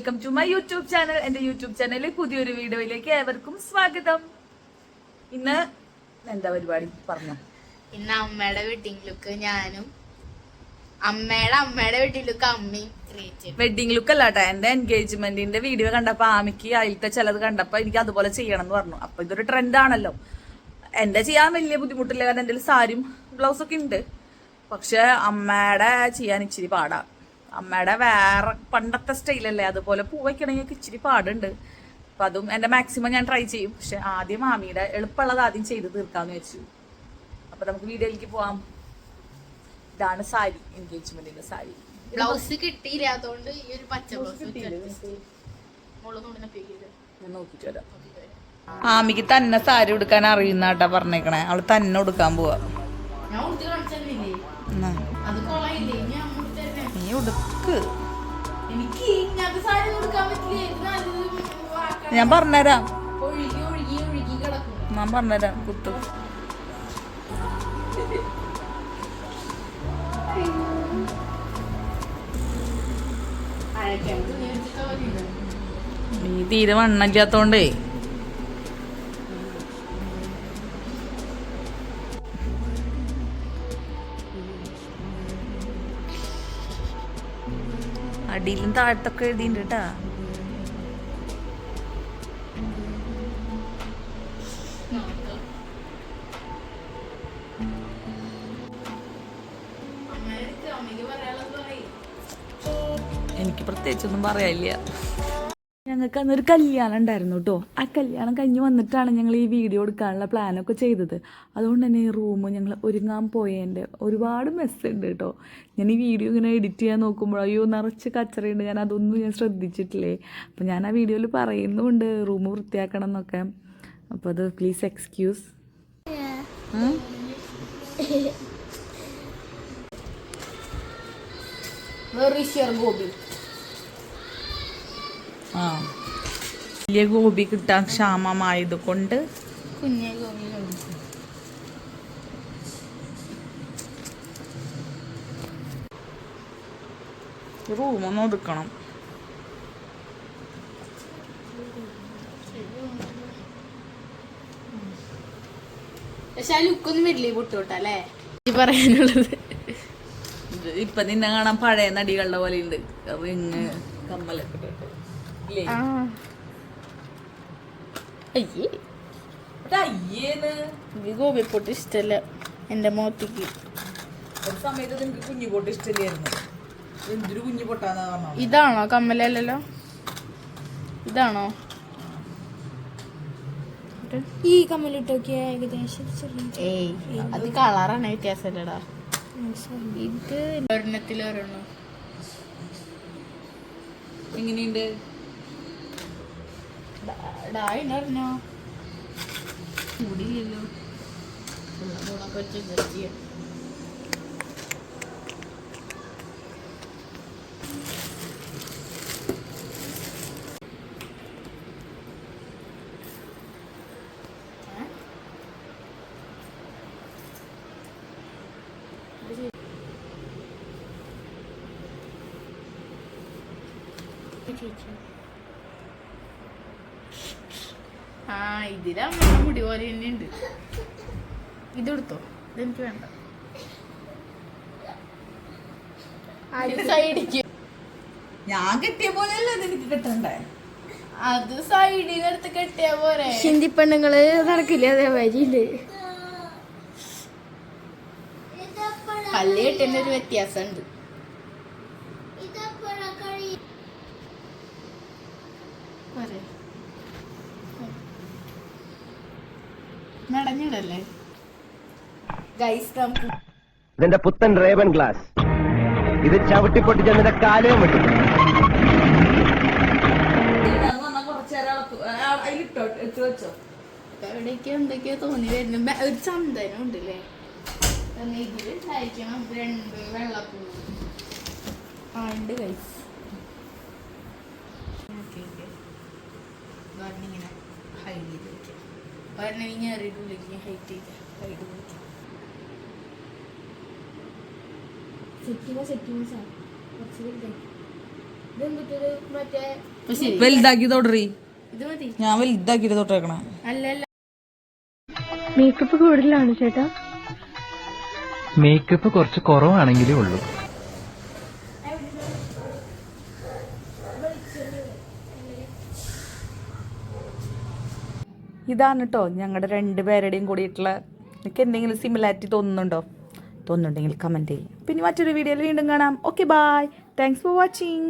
Welcome to my YouTube channel. എന്റെ YouTube ചാനലിൽ പുതിയൊരു വീഡിയോയിലേക്ക് ഏവർക്കും സ്വാഗതം. ഇന്ന് എന്താ പരിപാടി പറഞ്ഞു? ഇന്ന് അമ്മയുടെ വെഡിങ് ലുക്ക് ഞാനും അമ്മയുടെ വെഡിങ് ലുക്ക് അമ്മയും ക്രിയേറ്റ്. വെഡിങ് ലുക്ക് അല്ലാട്ടെ, എന്റെ എൻഗേജ്മെന്റിന്റെ വീഡിയോ കണ്ടപ്പോ ആമിക്ക് അതിലത്തെ ചിലത് കണ്ടപ്പോ എനിക്ക് അതുപോലെ ചെയ്യണം എന്ന് പറഞ്ഞു. അപ്പൊ ഇതൊരു ട്രെൻഡ് ആണല്ലോ. എന്റെ ചെയ്യാൻ വലിയ ബുദ്ധിമുട്ടില്ല, കാരണം എന്റെ സാരിയും ബ്ലൗസൊക്കെ ഉണ്ട്. പക്ഷെ അമ്മയുടെ ചെയ്യാൻ ഇച്ചിരി പാടാ. അമ്മയുടെ വേറെ പണ്ടത്തെ സ്റ്റൈലല്ലേ, അതുപോലെ പൂ വയ്ക്കണമെങ്കിൽ ഇച്ചിരി പാടുണ്ട്. അപ്പൊ അതും എന്റെ മാക്സിമം ഞാൻ ട്രൈ ചെയ്യും. പക്ഷെ ആദ്യം മാമിയുടെ എളുപ്പമുള്ളത് ആദ്യം ചെയ്ത് തീർക്കാന്ന് വെച്ചു. അപ്പൊ നമുക്ക് വീഡിയോയിലേക്ക് പോവാം. ഇതാണ് സാരി, എൻഗേജ്മെന്റിന്റെ സാരി. ബ്ലൗസ് കിട്ടിയില്ല, അതുകൊണ്ട് ഈ ഒരു പച്ച ബ്ലൗസ് നോക്കിട്ട് വരാം. ആമിക്ക് തന്നെ സാരി ഉടുക്കാൻ അറിയുന്നാട്ടാ പറഞ്ഞേക്കണേ. അവള് തന്നെ ഉടുക്കാൻ പോവാ. നീ ഉടുക്ക്, ഞാൻ പറഞ്ഞുതരാം. ഞാൻ പറഞ്ഞുതരാം. കുത്തു നീ തീരെ വണ്ണല്ലാത്തോണ്ടേ അടിയിലും താഴത്തൊക്കെ എഴുതിണ്ട് കേട്ടാ. എനിക്ക് പ്രത്യേകിച്ചൊന്നും പറയാനില്ല. ഞങ്ങൾക്ക് അന്നൊരു കല്യാണം ഉണ്ടായിരുന്നു കേട്ടോ. ആ കല്യാണം കഴിഞ്ഞ് വന്നിട്ടാണ് ഞങ്ങൾ ഈ വീഡിയോ എടുക്കാനുള്ള പ്ലാനൊക്കെ ചെയ്തത്. അതുകൊണ്ട് തന്നെ ഈ റൂം ഞങ്ങൾ ഒരുങ്ങാൻ പോയതിൻ്റെ ഒരുപാട് മെസ്സുണ്ട് കേട്ടോ. ഞാൻ ഈ വീഡിയോ ഇങ്ങനെ എഡിറ്റ് ചെയ്യാൻ നോക്കുമ്പോൾ അയ്യോ നിറച്ച് കച്ചറയുണ്ട്, ഞാൻ അതൊന്നും ഞാൻ ശ്രദ്ധിച്ചിട്ടില്ലേ. അപ്പം ഞാൻ ആ വീഡിയോയിൽ പറയുന്നുമുണ്ട് റൂം വൃത്തിയാക്കണം എന്നൊക്കെ. അപ്പോൾ അത് പ്ലീസ് എക്സ്ക്യൂസ്. വലിയ ഗോപി കിട്ടാൻ ക്ഷാമമായത് കൊണ്ട് കുഞ്ഞേ ഗോപി റൂമൊന്നും ഒതുക്കണം. പക്ഷെ ആ ലുക്കൊന്നും വരില്ലേ പൊട്ടോട്ടല്ലേ പറയാനുള്ളത്. ഇപ്പൊ നിന്നെ കാണാൻ പഴയ നടികളുടെ പോലെ ഉണ്ട്. റിങ് കമ്മലൊക്കെ ഗോപി പൊട്ട് ഇഷ്ടല്ല എന്റെ മോത്തിക്ക്. ഒരു സമയത്ത് നിനക്ക് കുഞ്ഞു പൊട്ട് ഇഷ്ടല്ലായിരുന്നു. എന്തൊരു കുഞ്ഞു പൊട്ടാന്നാ പറഞ്ഞത്. ഇതാണോ കമ്മലല്ലോ? ഇതാണോ ഈ കമ്മലിട്ടോക്കിയ ഏകദേശം? ഏയ് അത് കളറാണ് വ്യത്യാസമല്ലടാ. ഇത് ഒരെണ്ണത്തിലൊരെണ്ണം എങ്ങനെയുണ്ട്? ഡായിണ്ടോ കൂടിയില്ലല്ലോ. ആ ഇതിലമ്മ മുടി പോലെ തന്നെ ഉണ്ട്. ഇതെടുത്തോ, ഇതെനിക്ക് വേണ്ട. സൈഡിക്ക് ഞാൻ കെട്ടിയ പോലെയല്ല നിനക്ക് കിട്ടണ്ടേ. അത് സൈഡിനടുത്ത് കെട്ടിയ പോലെ. ഹിന്ദി പെണ്ണുങ്ങള് നടക്കില്ല അതേമാതിരി. പല്ല് കെട്ടിന്റെ ഒരു വ്യത്യാസമുണ്ട്. നടഞ്ഞിടല്ലേ ഇതിന്റെ പുത്തൻ റേവൻ ഗ്ലാസ് ഇത് ചവിട്ടി പൊട്ടിച്ച് നിന്റെ കാലയും വെട്ടി. എവിടേക്കോ എന്തൊക്കെയോ തോന്നി വരുന്നു. ഒരു ചന്ദനം ഉണ്ടല്ലേ ഇതിലുണ്ടായിരിക്കണം. 2 വെള്ളപ്പൂ ഉണ്ട് ഗൈസ്. ഇങ്ങനെ ഹൈഡ് ചെയ്ത് വെക്കാം. ഒരെണ്ണം ഞെറിയിട്ടുള്ളിലേക്ക് ഹൈറ്റ് ചെയ്ത് ഹൈഡ് വെക്കാം. സെറ്റിമ കുറച്ച് വലുതായി. മറ്റേ അപ്പൊ ശരി വലുതാക്കി തൊടറി. ഇത് മതി. ഞാൻ വലുതാക്കിട്ട് തൊട്ടേക്കണേ. അല്ലല്ല മേക്കപ്പ് കൂടുതലാണ് ചേട്ടാ. മേക്കപ്പ് കുറച്ച് കുറവാണെങ്കിലേ ഉള്ളൂ. ഇതാണ് കേട്ടോ ഞങ്ങളുടെ രണ്ടുപേരുടെയും കൂടിയിട്ടുള്ള. എനിക്ക് എന്തെങ്കിലും സിമിലാരിറ്റി തോന്നുന്നുണ്ടെങ്കിൽ കമൻറ്റ് ചെയ്യും. പിന്നെ മറ്റൊരു വീഡിയോയിൽ വീണ്ടും കാണാം. Okay bye. Thanks for watching.